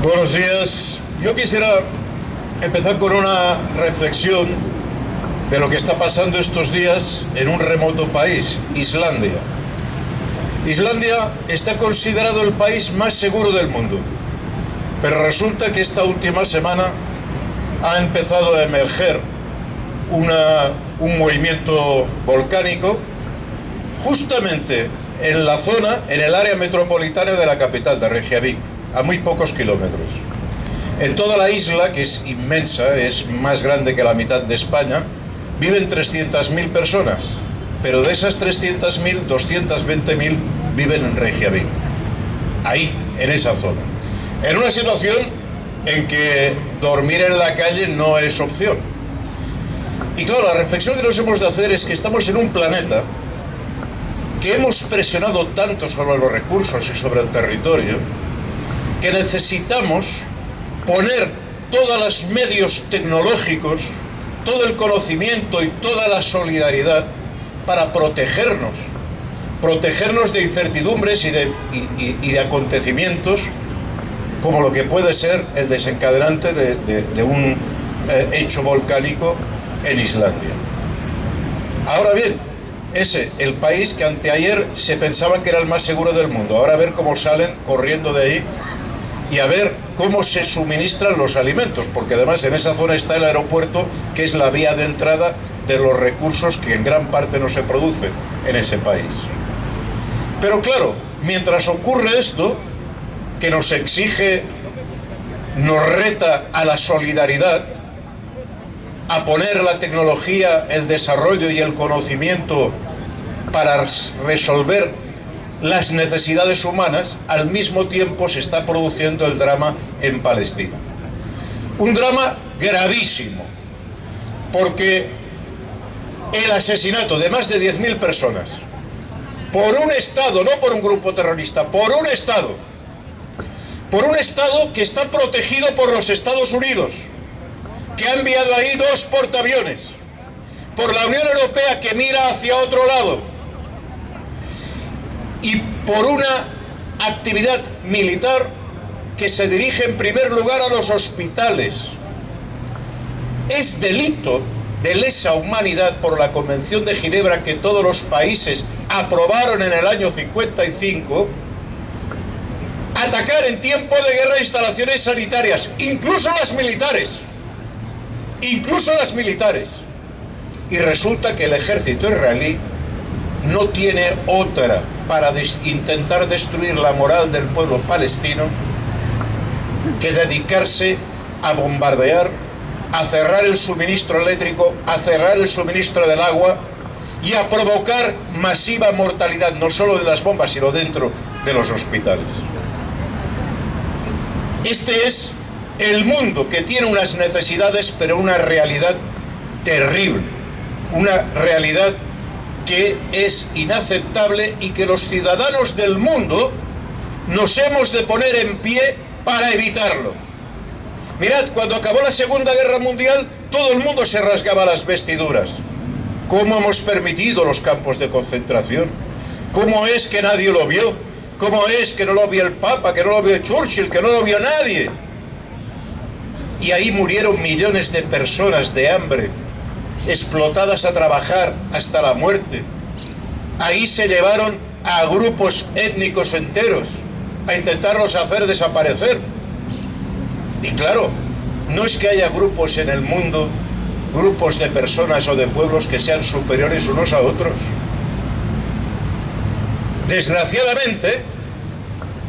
Buenos días. Yo quisiera empezar con una reflexión de lo que está pasando estos días en un remoto país, Islandia. Islandia está considerado el país más seguro del mundo, pero resulta que esta última semana ha empezado a emerger un movimiento volcánico justamente en la zona, en el área metropolitana de la capital, de Reykjavik, a muy pocos kilómetros. En toda la isla, que es inmensa, es más grande que la mitad de España, viven 300.000 personas, pero de esas 300.000, 220.000 viven en Reykjavik, ahí, en esa zona. En una situación en que dormir en la calle no es opción. Y claro, la reflexión que nos hemos de hacer es que estamos en un planeta que hemos presionado tanto sobre los recursos y sobre el territorio, que necesitamos poner todos los medios tecnológicos, todo el conocimiento y toda la solidaridad para protegernos de incertidumbres y de acontecimientos como lo que puede ser el desencadenante de un hecho volcánico en Islandia. Ahora bien, el país que anteayer se pensaba que era el más seguro del mundo, ahora a ver cómo salen corriendo de ahí y a ver cómo se suministran los alimentos, porque además en esa zona está el aeropuerto, que es la vía de entrada de los recursos que en gran parte no se producen en ese país. Pero claro, mientras ocurre esto, que nos exige, nos reta a la solidaridad, a poner la tecnología, el desarrollo y el conocimiento para resolver las necesidades humanas, al mismo tiempo se está produciendo el drama en Palestina. Un drama gravísimo, porque el asesinato de más de 10.000 personas por un Estado, no por un grupo terrorista, por un Estado que está protegido por los Estados Unidos, que ha enviado ahí 2 portaaviones, por la Unión Europea, que mira hacia otro lado, y por una actividad militar que se dirige en primer lugar a los hospitales. Es delito de lesa humanidad por la Convención de Ginebra, que todos los países aprobaron en el año 55, atacar en tiempo de guerra instalaciones sanitarias, incluso las militares. Y resulta que el ejército israelí no tiene otra para intentar destruir la moral del pueblo palestino que dedicarse a bombardear, a cerrar el suministro eléctrico, a cerrar el suministro del agua y a provocar masiva mortalidad, no solo de las bombas, sino dentro de los hospitales. Este es el mundo, que tiene unas necesidades, pero una realidad terrible, una realidad que es inaceptable y que los ciudadanos del mundo nos hemos de poner en pie para evitarlo. Mirad, cuando acabó la Segunda Guerra Mundial, todo el mundo se rasgaba las vestiduras. ¿Cómo hemos permitido los campos de concentración? ¿Cómo es que nadie lo vio? ¿Cómo es que no lo vio el Papa, que no lo vio Churchill, que no lo vio nadie? Y ahí murieron millones de personas de hambre, explotadas a trabajar hasta la muerte. Ahí se llevaron a grupos étnicos enteros a intentarlos hacer desaparecer. Y claro, no es que haya grupos en el mundo, grupos de personas o de pueblos que sean superiores unos a otros. Desgraciadamente,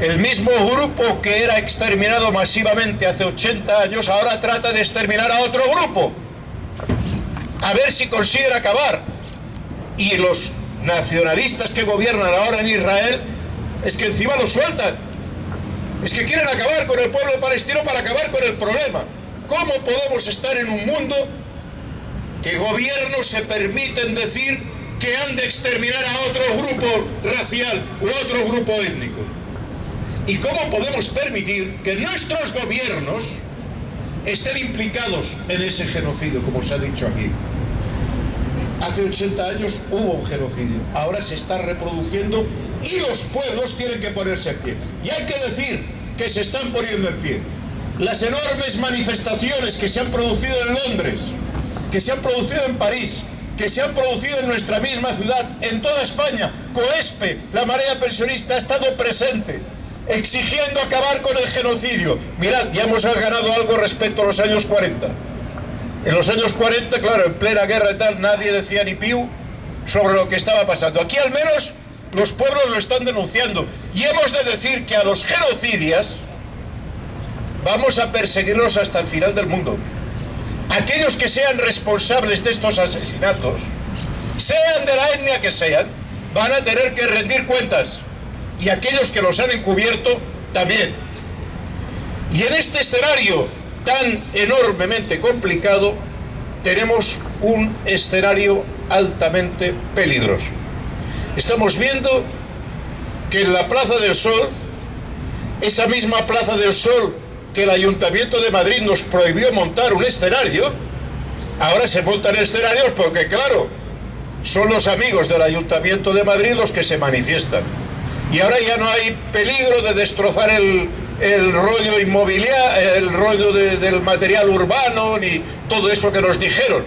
el mismo grupo que era exterminado masivamente hace 80 años, ahora trata de exterminar a otro grupo, a ver si consiguen acabar. Y los nacionalistas que gobiernan ahora en Israel, es que encima lo sueltan. Es que quieren acabar con el pueblo palestino para acabar con el problema. ¿Cómo podemos estar en un mundo que gobiernos se permiten decir que han de exterminar a otro grupo racial u otro grupo étnico? ¿Y cómo podemos permitir que nuestros gobiernos estén implicados en ese genocidio, como se ha dicho aquí? Hace 80 años hubo un genocidio, ahora se está reproduciendo y los pueblos tienen que ponerse en pie. Y hay que decir que se están poniendo en pie. las enormes manifestaciones que se han producido en Londres, que se han producido en París, que se han producido en nuestra misma ciudad, en toda España. COESPE, la marea pensionista, ha estado presente, exigiendo acabar con el genocidio. Mirad, ya hemos ganado algo respecto a los años 40. En los años 40, claro, en plena guerra y tal, nadie decía ni piu sobre lo que estaba pasando. Aquí al menos los pueblos lo están denunciando. Y hemos de decir que a los genocidas vamos a perseguirlos hasta el final del mundo. Aquellos que sean responsables de estos asesinatos, sean de la etnia que sean, van a tener que rendir cuentas. Y aquellos que los han encubierto, también. Y en este escenario tan enormemente complicado, tenemos un escenario altamente peligroso. Estamos viendo que en la Plaza del Sol, esa misma Plaza del Sol que el Ayuntamiento de Madrid nos prohibió montar un escenario, ahora se montan escenarios porque, claro, son los amigos del Ayuntamiento de Madrid los que se manifiestan. Y ahora ya no hay peligro de destrozar el rollo inmobiliario, el rollo del material urbano, ni todo eso que nos dijeron.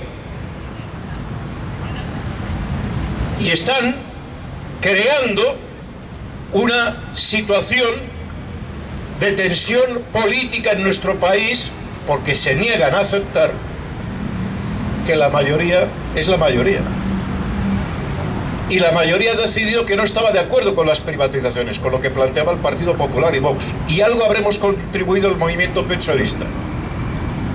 Y están creando una situación de tensión política en nuestro país porque se niegan a aceptar que la mayoría es la mayoría. Y la mayoría decidió que no estaba de acuerdo con las privatizaciones, con lo que planteaba el Partido Popular y Vox. Y algo habremos contribuido el movimiento pensionista,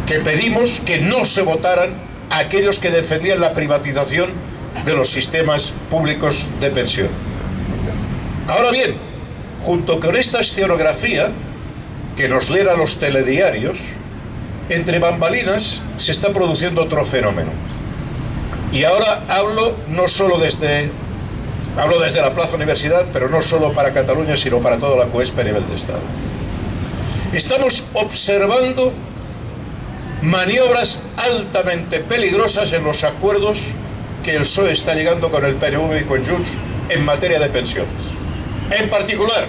que pedimos que no se votaran a aquellos que defendían la privatización de los sistemas públicos de pensión. Ahora bien, junto con esta escenografía que nos leen a los telediarios, entre bambalinas se está produciendo otro fenómeno. Y ahora hablo desde la Plaza Universidad, pero no solo para Cataluña, sino para toda la COESPE a nivel de Estado. Estamos observando maniobras altamente peligrosas en los acuerdos que el PSOE está llegando con el PNV y con Junts en materia de pensiones. En particular,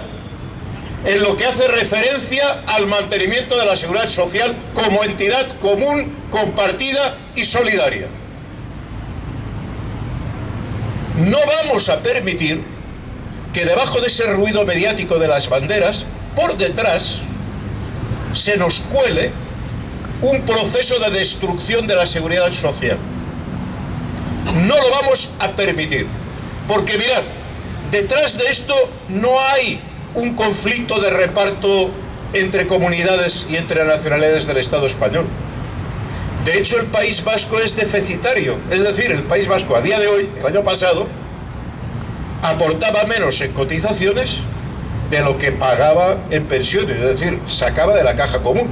en lo que hace referencia al mantenimiento de la seguridad social como entidad común, compartida y solidaria. No vamos a permitir que debajo de ese ruido mediático de las banderas, por detrás, se nos cuele un proceso de destrucción de la seguridad social. No lo vamos a permitir, porque mirad, detrás de esto no hay un conflicto de reparto entre comunidades y entre nacionalidades del Estado español. De hecho, el País Vasco es deficitario, es decir, el País Vasco a día de hoy, el año pasado, aportaba menos en cotizaciones de lo que pagaba en pensiones, es decir, sacaba de la caja común.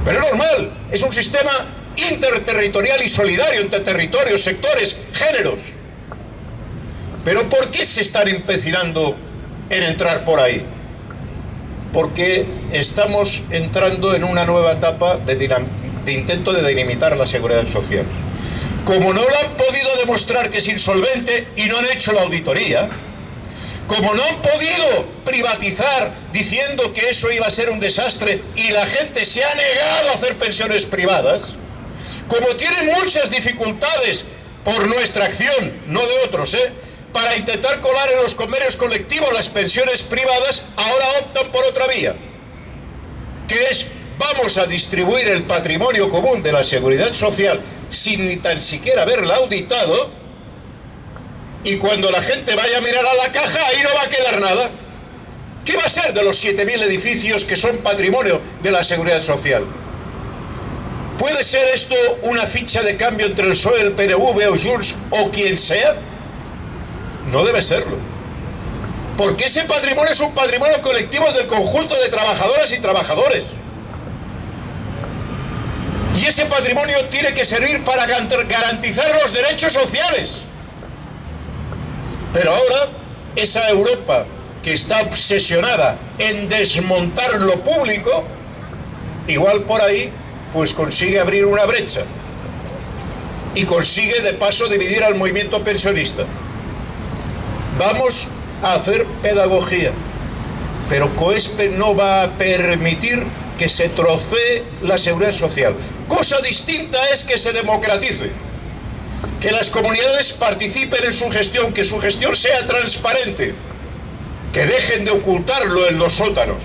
Pero es normal, es un sistema interterritorial y solidario entre territorios, sectores, géneros. Pero ¿por qué se están empecinando en entrar por ahí? Porque estamos entrando en una nueva etapa de intento de dinamitar la seguridad social. Como no lo han podido demostrar que es insolvente y no han hecho la auditoría, como no han podido privatizar diciendo que eso iba a ser un desastre y la gente se ha negado a hacer pensiones privadas, como tienen muchas dificultades por nuestra acción, no de otros, para intentar colar en los convenios colectivos las pensiones privadas, ahora optan por otra vía, que es: vamos a distribuir el patrimonio común de la seguridad social sin ni tan siquiera haberla auditado, y cuando la gente vaya a mirar a la caja, ahí no va a quedar nada. ¿Qué va a ser de los 7.000 edificios que son patrimonio de la seguridad social? ¿Puede ser esto una ficha de cambio entre el PSOE, el PNV o Junts o quien sea? No debe serlo. Porque ese patrimonio es un patrimonio colectivo del conjunto de trabajadoras y trabajadores. Y ese patrimonio tiene que servir para garantizar los derechos sociales. Pero ahora, esa Europa que está obsesionada en desmontar lo público, igual por ahí, pues consigue abrir una brecha. Y consigue de paso dividir al movimiento pensionista. Vamos a hacer pedagogía, pero COESPE no va a permitir que se trocee la seguridad social. Cosa distinta es que se democratice, que las comunidades participen en su gestión, que su gestión sea transparente, que dejen de ocultarlo en los sótanos.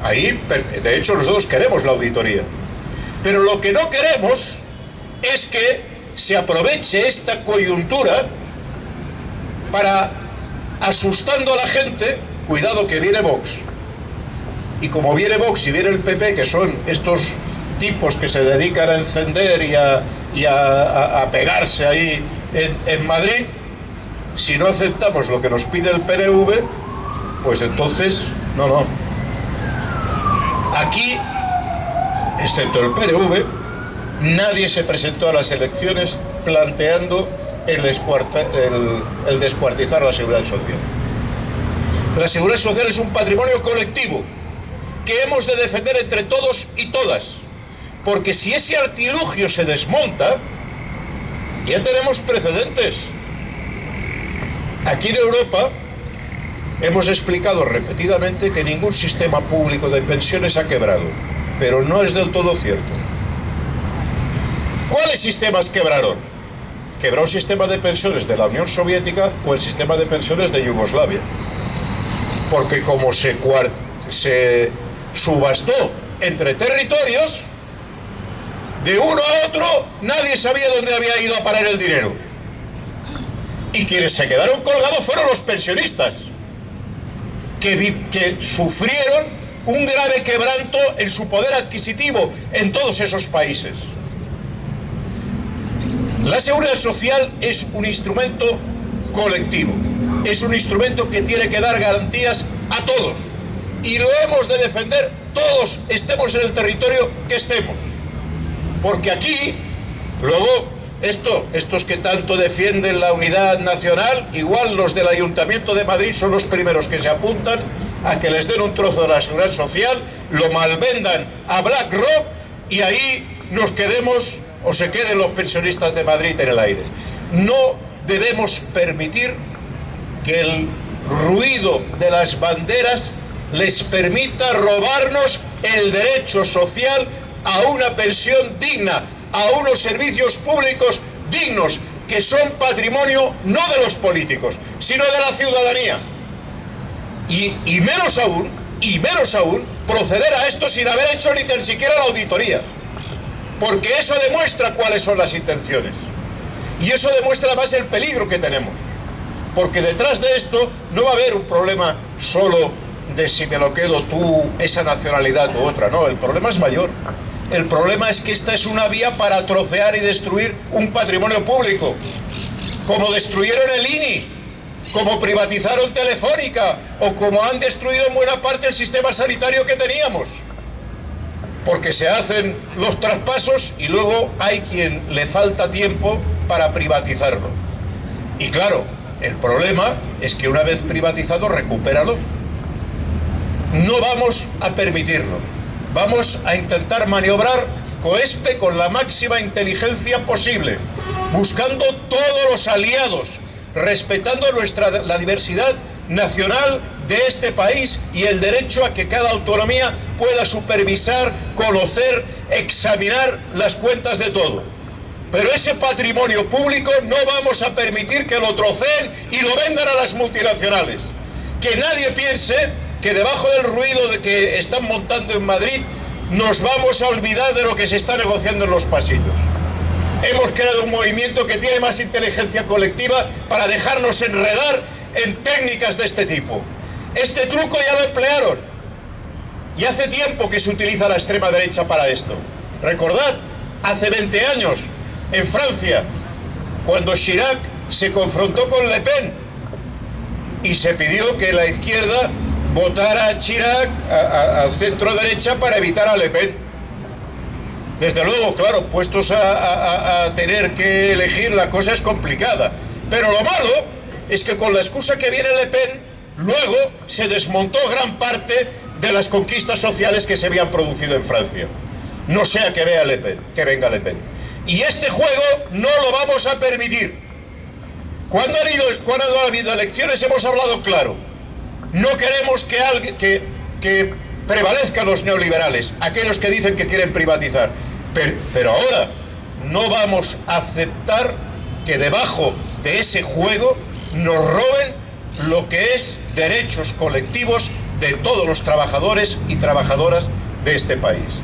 Ahí, de hecho, nosotros queremos la auditoría. Pero lo que no queremos es que se aproveche esta coyuntura para, asustando a la gente, cuidado que viene Vox. Y como viene Vox y viene el PP, que son estos tipos que se dedican a encender y a pegarse ahí en Madrid, si no aceptamos lo que nos pide el PNV, pues entonces, no. Aquí, excepto el PNV, nadie se presentó a las elecciones planteando el descuartizar la seguridad social. La seguridad social es un patrimonio colectivo que hemos de defender entre todos y todas, porque si ese artilugio se desmonta, ya tenemos precedentes. Aquí en Europa hemos explicado repetidamente que ningún sistema público de pensiones ha quebrado, pero no es del todo cierto. ¿Cuáles sistemas quebraron? Quebró el sistema de pensiones de la Unión Soviética o el sistema de pensiones de Yugoslavia, porque como se subastó entre territorios, de uno a otro nadie sabía dónde había ido a parar el dinero. Y quienes se quedaron colgados fueron los pensionistas, que sufrieron un grave quebranto en su poder adquisitivo en todos esos países. La seguridad social es un instrumento colectivo, es un instrumento que tiene que dar garantías a todos, y lo hemos de defender todos, estemos en el territorio que estemos, porque aquí, luego, estos que tanto defienden la unidad nacional, igual los del Ayuntamiento de Madrid son los primeros que se apuntan a que les den un trozo de la seguridad social, lo malvendan a BlackRock y ahí nos quedemos, o se queden los pensionistas de Madrid en el aire. No debemos permitir que el ruido de las banderas les permita robarnos el derecho social a una pensión digna, a unos servicios públicos dignos, que son patrimonio no de los políticos, sino de la ciudadanía. Y menos aún, proceder a esto sin haber hecho ni tan siquiera la auditoría, porque eso demuestra cuáles son las intenciones. Y eso demuestra más el peligro que tenemos, porque detrás de esto no va a haber un problema solo de si me lo quedo tú, esa nacionalidad u otra, no, el problema es mayor. El problema es que esta es una vía para trocear y destruir un patrimonio público, como destruyeron el INI, como privatizaron Telefónica, o como han destruido en buena parte el sistema sanitario que teníamos. Porque se hacen los traspasos y luego hay quien le falta tiempo para privatizarlo. Y claro, el problema es que una vez privatizado, recupéralo. No vamos a permitirlo. Vamos a intentar maniobrar COESPE con la máxima inteligencia posible, buscando todos los aliados, respetando la diversidad nacional de este país y el derecho a que cada autonomía pueda supervisar, conocer, examinar las cuentas de todo. Pero ese patrimonio público no vamos a permitir que lo troceen y lo vendan a las multinacionales. Que nadie piense que debajo del ruido de que están montando en Madrid nos vamos a olvidar de lo que se está negociando en los pasillos. Hemos creado un movimiento que tiene más inteligencia colectiva para dejarnos enredar en técnicas de este tipo. Este truco ya lo emplearon y hace tiempo que se utiliza la extrema derecha para esto. Recordad, hace 20 años en Francia, cuando Chirac se confrontó con Le Pen y se pidió que la izquierda votara a Chirac, a centro derecha, para evitar a Le Pen. Desde luego, claro, puestos a tener que elegir, la cosa es complicada. Pero lo malo es que con la excusa que viene Le Pen, luego se desmontó gran parte de las conquistas sociales que se habían producido en Francia. No sea que venga Le Pen. Y este juego no lo vamos a permitir. Cuando ha habido elecciones hemos hablado claro. No queremos que prevalezcan los neoliberales, aquellos que dicen que quieren privatizar. Pero ahora no vamos a aceptar que debajo de ese juego nos roben lo que es derechos colectivos de todos los trabajadores y trabajadoras de este país.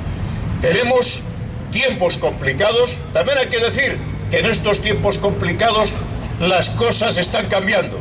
Tenemos tiempos complicados. También hay que decir que en estos tiempos complicados las cosas están cambiando,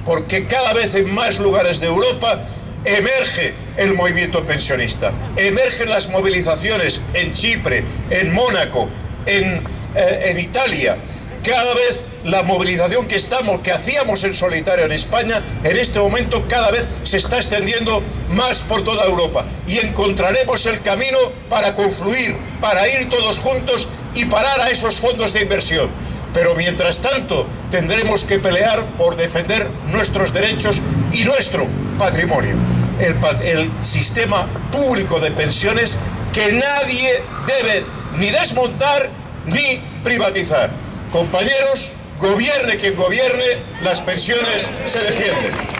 porque cada vez en más lugares de Europa emerge el movimiento pensionista, emergen las movilizaciones en Chipre, en Mónaco, en Italia. Cada vez la movilización que hacíamos en solitario en España, en este momento cada vez se está extendiendo más por toda Europa, y encontraremos el camino para confluir, para ir todos juntos y parar a esos fondos de inversión. Pero mientras tanto tendremos que pelear por defender nuestros derechos y nuestro patrimonio, el sistema público de pensiones que nadie debe ni desmontar ni privatizar. Compañeros, gobierne quien gobierne, las pensiones se defienden.